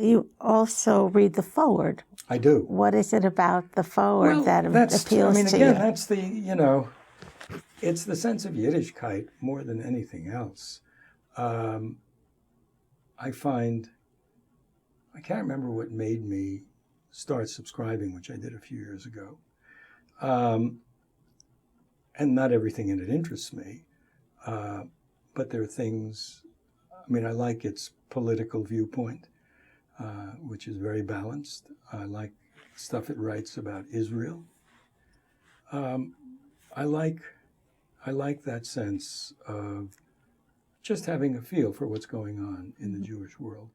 you also read the foreword. I do. What is it about the foreword that appeals to again, you? that's the, it's the sense of Yiddishkeit more than anything else. I find, I can't remember what made me start subscribing, which I did a few years ago. And not everything in it interests me, but there are things, I like its political viewpoint, which is very balanced. I like stuff it writes about Israel. I like that sense of just having a feel for what's going on in the Jewish world.